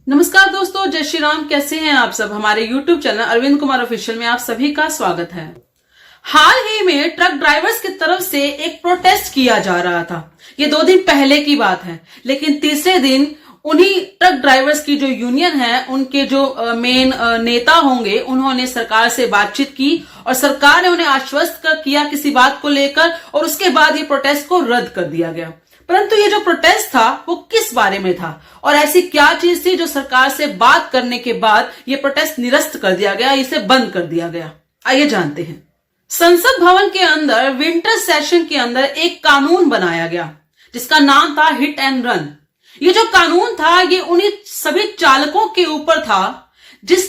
नमस्कार दोस्तों, जय श्री राम। कैसे हैं आप सब। हमारे YouTube channel Arvind Kumar official में आप सभी का स्वागत है। हाल ही में ट्रक ड्राइवर्स की तरफ से एक प्रोटेस्ट किया जा रहा था। ये 2 दिन पहले की बात है, लेकिन तीसरे दिन उन्हीं ट्रक ड्राइवर्स की जो यूनियन है, उनके जो मेन नेता होंगे, उन्होंने सरकार से बातचीत की और सरकार ने उन्हें आश्वस्त किया किसी बात को लेकर, और उसके बाद ये प्रोटेस्ट को रद्द कर दिया गया। परंतु ये जो प्रोटेस्ट था वो किस बारे में था और ऐसी क्या चीज थी जो सरकार से बात करने के बाद ये प्रोटेस्ट निरस्त कर दिया गया, इसे बंद कर दिया गया। आइए जानते हैं। संसद भवन के अंदर विंटर सेशन के अंदर एक कानून बनाया गया जिसका नाम था हिट एंड रन। ये जो कानून था ये उन्हीं सभी चालकों के ऊपर था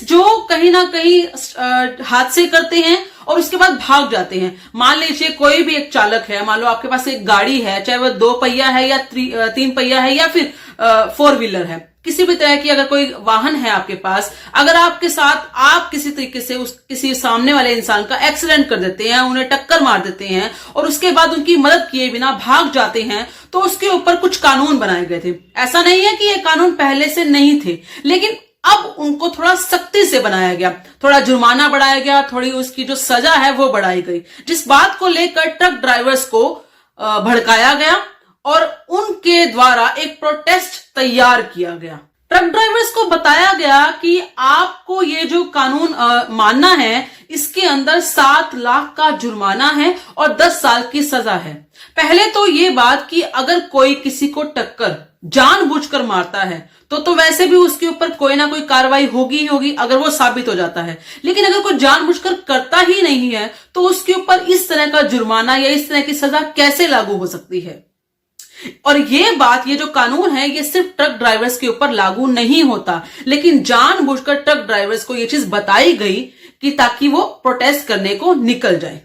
जो कहीं ना कहीं हादसे करते हैं और उसके बाद भाग जाते हैं। मान लीजिए कोई भी एक चालक है, मान लो आपके पास एक गाड़ी है, चाहे वो 2 पहिया है या 3 पहिया है या फिर 4 व्हीलर है, किसी भी तरह की अगर कोई वाहन है आपके पास, अगर आपके साथ आप किसी तरीके से किसी सामने वाले इंसान का एक्सीडेंट कर देते हैं, उन्हें टक्कर मार देते हैं और उसके बाद उनकी मदद किए बिना भाग जाते हैं, तो उसके ऊपर कुछ कानून बनाए गए थे। ऐसा नहीं है कि ये कानून पहले से नहीं थे, लेकिन अब उनको थोड़ा सख्ती से बनाया गया, थोड़ा जुर्माना बढ़ाया गया, थोड़ी उसकी जो सजा है वो बढ़ाई गई, जिस बात को लेकर ट्रक ड्राइवर्स को भड़काया गया और उनके द्वारा एक प्रोटेस्ट तैयार किया गया। ट्रक ड्राइवर्स को बताया गया कि आपको ये जो कानून मानना है, इसके अंदर 7 लाख का जुर्माना है और 10 साल की सजा है। पहले तो ये बात कि अगर कोई किसी को टक्कर जानबूझकर मारता है तो वैसे भी उसके ऊपर कोई ना कोई कार्रवाई होगी ही होगी अगर वो साबित हो जाता है, लेकिन अगर कोई जानबूझकर करता ही नहीं है तो उसके ऊपर इस तरह का जुर्माना या इस तरह की सजा कैसे लागू हो सकती है। और ये जो कानून है ये सिर्फ ट्रक ड्राइवर्स के ऊपर लागू नहीं होता, लेकिन जानबूझकर ट्रक ड्राइवर्स को ये चीज बताई गई कि ताकि वो प्रोटेस्ट करने को निकल जाए।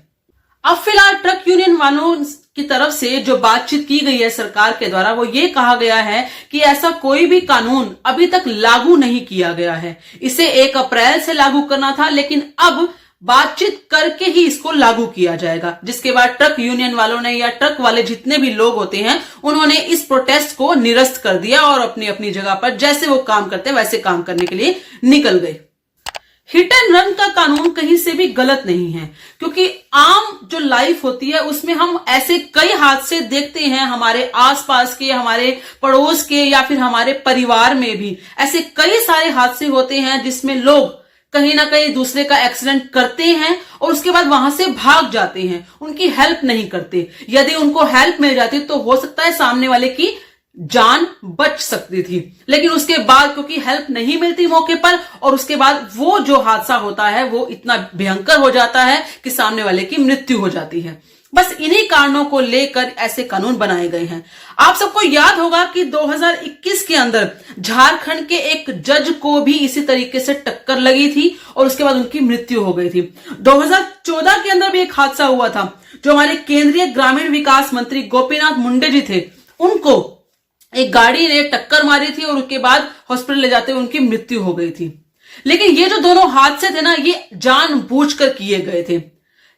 अब फिलहाल ट्रक यूनियन वालों की तरफ से जो बातचीत की गई है सरकार के द्वारा, वो ये कहा गया है कि ऐसा कोई भी कानून अभी तक लागू नहीं किया गया है। इसे 1 अप्रैल से लागू करना था, लेकिन अब बातचीत करके ही इसको लागू किया जाएगा, जिसके बाद ट्रक यूनियन वालों ने या ट्रक वाले जितने भी लोग होते हैं उन्होंने इस प्रोटेस्ट को निरस्त कर दिया और अपनी अपनी जगह पर जैसे वो काम करते वैसे काम करने के लिए निकल गए। हिट एंड रन का कानून कहीं से भी गलत नहीं है, क्योंकि आम जो लाइफ होती है उसमें हम ऐसे कई हादसे देखते हैं, हमारे आसपास के, हमारे पड़ोस के या फिर हमारे परिवार में भी ऐसे कई सारे हादसे होते हैं जिसमें लोग कहीं ना कहीं दूसरे का एक्सीडेंट करते हैं और उसके बाद वहां से भाग जाते हैं, उनकी हेल्प नहीं करते। यदि उनको हेल्प मिल जाती तो हो सकता है सामने वाले की जान बच सकती थी, लेकिन उसके बाद क्योंकि हेल्प नहीं मिलती मौके पर, और उसके बाद वो जो हादसा होता है वो इतना भयंकर हो जाता है कि सामने वाले की मृत्यु हो जाती है। बस इन्हीं कारणों को लेकर ऐसे कानून बनाए गए हैं। आप सबको याद होगा कि 2021 के अंदर झारखंड के एक जज को भी इसी तरीके से टक्कर लगी थी और उसके बाद उनकी मृत्यु हो गई थी। 2014 के अंदर भी एक हादसा हुआ था, जो हमारे केंद्रीय ग्रामीण विकास मंत्री गोपीनाथ मुंडे जी थे, उनको एक गाड़ी ने टक्कर मारी थी और उसके बाद हॉस्पिटल ले जाते हुए उनकी मृत्यु हो गई थी। लेकिन ये जो दोनों हादसे थे ना, ये जानबूझकर किए गए थे।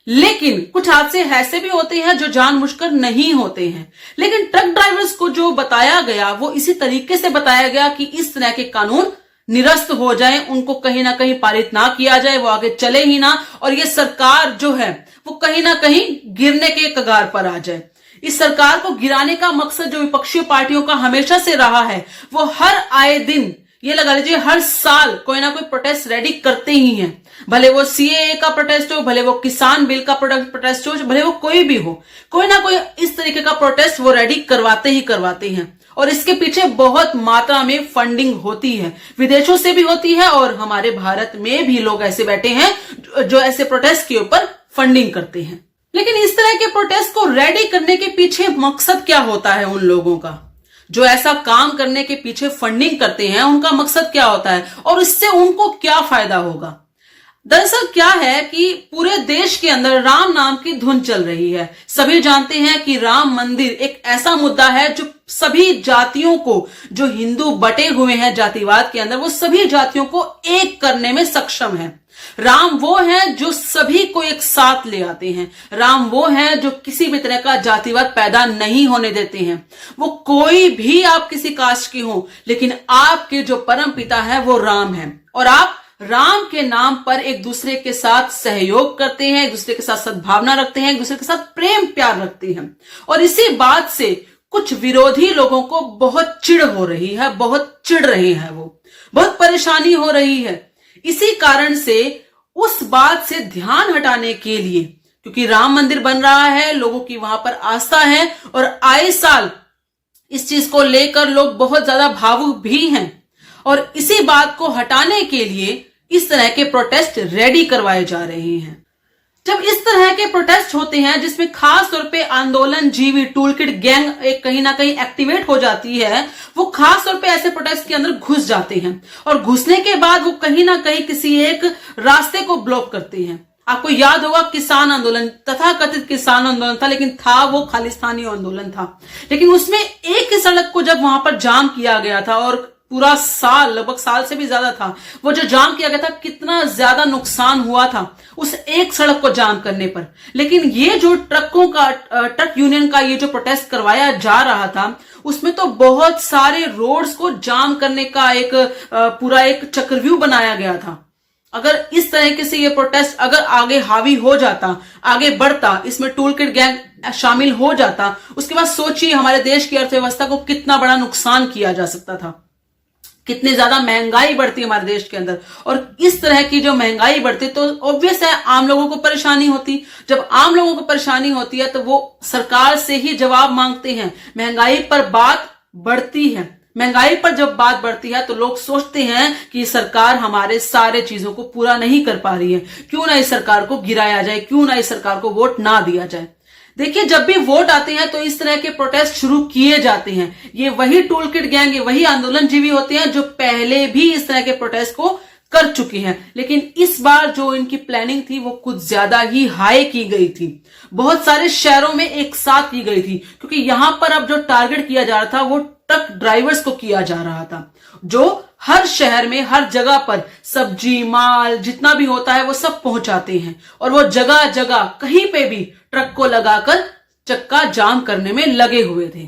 लेकिन कुछ हादसे ऐसे भी होते हैं जो जानबूझकर नहीं होते हैं, लेकिन ट्रक ड्राइवर्स को जो बताया गया वो इसी तरीके से बताया गया कि इस तरह के कानून निरस्त हो जाए, उनको कहीं ना कहीं पारित ना किया जाए, वो आगे चले ही ना, और ये सरकार जो है वो कहीं ना कहीं गिरने के कगार पर आ जाए। इस सरकार को गिराने का मकसद जो विपक्षी पार्टियों का हमेशा से रहा है, वो हर आए दिन, ये लगा लीजिए हर साल कोई ना कोई प्रोटेस्ट रेडी करते ही हैं। भले वो सीएए का प्रोटेस्ट हो, भले वो किसान बिल का प्रोटेस्ट हो, भले वो कोई भी हो, कोई ना कोई इस तरीके का प्रोटेस्ट वो रेडी करवाते हैं। और इसके पीछे बहुत मात्रा में फंडिंग होती है, विदेशों से भी होती है, और हमारे भारत में भी लोग ऐसे बैठे हैं जो ऐसे प्रोटेस्ट के ऊपर फंडिंग करते हैं। लेकिन इस तरह के प्रोटेस्ट को रेडी करने के पीछे मकसद क्या होता है उन लोगों का, जो ऐसा काम करने के पीछे फंडिंग करते हैं, उनका मकसद क्या होता है और इससे उनको क्या फायदा होगा। दरअसल क्या है कि पूरे देश के अंदर राम नाम की धुन चल रही है। सभी जानते हैं कि राम मंदिर एक ऐसा मुद्दा है जो सभी जातियों को, जो हिंदू बटे हुए हैं जातिवाद के अंदर, वो सभी जातियों को एक करने में सक्षम है। राम वो है जो सभी को एक साथ ले आते हैं। राम वो है जो किसी भी तरह का जातिवाद पैदा नहीं होने देते हैं। वो कोई भी आप किसी कास्ट के हो, लेकिन आपके जो परम पिता है वो राम है, और आप राम के नाम पर एक दूसरे के साथ सहयोग करते हैं, एक दूसरे के साथ सद्भावना रखते हैं, एक दूसरे के साथ प्रेम प्यार रखते हैं। और इसी बात से कुछ विरोधी लोगों को बहुत चिढ़ हो रही है, बहुत चिढ़ रहे हैं, वो बहुत परेशानी हो रही है। इसी कारण से उस बात से ध्यान हटाने के लिए, क्योंकि राम मंदिर बन रहा है, लोगों की वहां पर आस्था है, और आए साल इस चीज को लेकर लोग बहुत ज्यादा भावुक भी हैं, और इसी बात को हटाने के लिए इस तरह के प्रोटेस्ट रेडी करवाए जा रहे हैं। जब इस तरह के प्रोटेस्ट होते हैं जिसमें खास तौर पे आंदोलन जीवी टूलकिट गैंग एक कहीं ना कहीं एक्टिवेट हो जाती है, वो खास तौर पे ऐसे प्रोटेस्ट के अंदर घुस जाते हैं, और घुसने के बाद वो कहीं ना कहीं किसी एक रास्ते को ब्लॉक करते हैं। आपको याद होगा किसान आंदोलन, तथाकथित किसान आंदोलन था, लेकिन था वो खालिस्तानी आंदोलन था। लेकिन उसमें एक ही सड़क को जब वहां पर जाम किया गया था, और पूरा साल, लगभग साल से भी ज्यादा था वो जो जाम किया गया था, कितना ज्यादा नुकसान हुआ था उस एक सड़क को जाम करने पर। लेकिन ये जो ट्रक यूनियन का ये जो प्रोटेस्ट करवाया जा रहा था, उसमें तो बहुत सारे रोड्स को जाम करने का एक पूरा एक चक्रव्यूह बनाया गया था। अगर इस तरीके से ये प्रोटेस्ट अगर आगे हावी हो जाता, आगे बढ़ता, इसमें टूलकिट गैंग शामिल हो जाता, उसके बाद सोचिए हमारे देश की अर्थव्यवस्था को कितना बड़ा नुकसान किया जा सकता था, कितनी ज्यादा महंगाई बढ़ती हमारे देश के अंदर। और इस तरह की जो महंगाई बढ़ती तो ऑब्वियस है आम लोगों को परेशानी होती। जब आम लोगों को परेशानी होती है तो वो सरकार से ही जवाब मांगते हैं। महंगाई पर बात बढ़ती है, महंगाई पर जब बात बढ़ती है तो लोग सोचते हैं कि सरकार हमारे सारे चीजों को पूरा नहीं कर पा रही है, क्यों ना इस सरकार को गिराया जाए, क्यों ना इस सरकार को वोट ना दिया जाए। देखिए, जब भी वोट आते हैं तो इस तरह के प्रोटेस्ट शुरू किए जाते हैं। ये वही टूलकिट गैंग, ये वही आंदोलन जीवी होते हैं जो पहले भी इस तरह के प्रोटेस्ट को कर चुके हैं। लेकिन इस बार जो इनकी प्लानिंग थी वो कुछ ज्यादा ही हाई की गई थी, बहुत सारे शहरों में एक साथ की गई थी, क्योंकि यहां पर अब जो टारगेट किया जा रहा था वो ट्रक ड्राइवर्स को किया जा रहा था, जो हर शहर में हर जगह पर सब्जी माल जितना भी होता है वो सब पहुंचाते हैं, और वो जगह जगह कहीं पे भी ट्रक को लगाकर चक्का जाम करने में लगे हुए थे।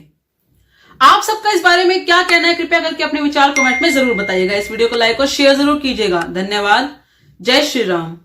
आप सबका इस बारे में क्या कहना है, कृपया करके अपने विचार कमेंट में जरूर बताइएगा। इस वीडियो को लाइक और शेयर जरूर कीजिएगा। धन्यवाद। जय श्री राम।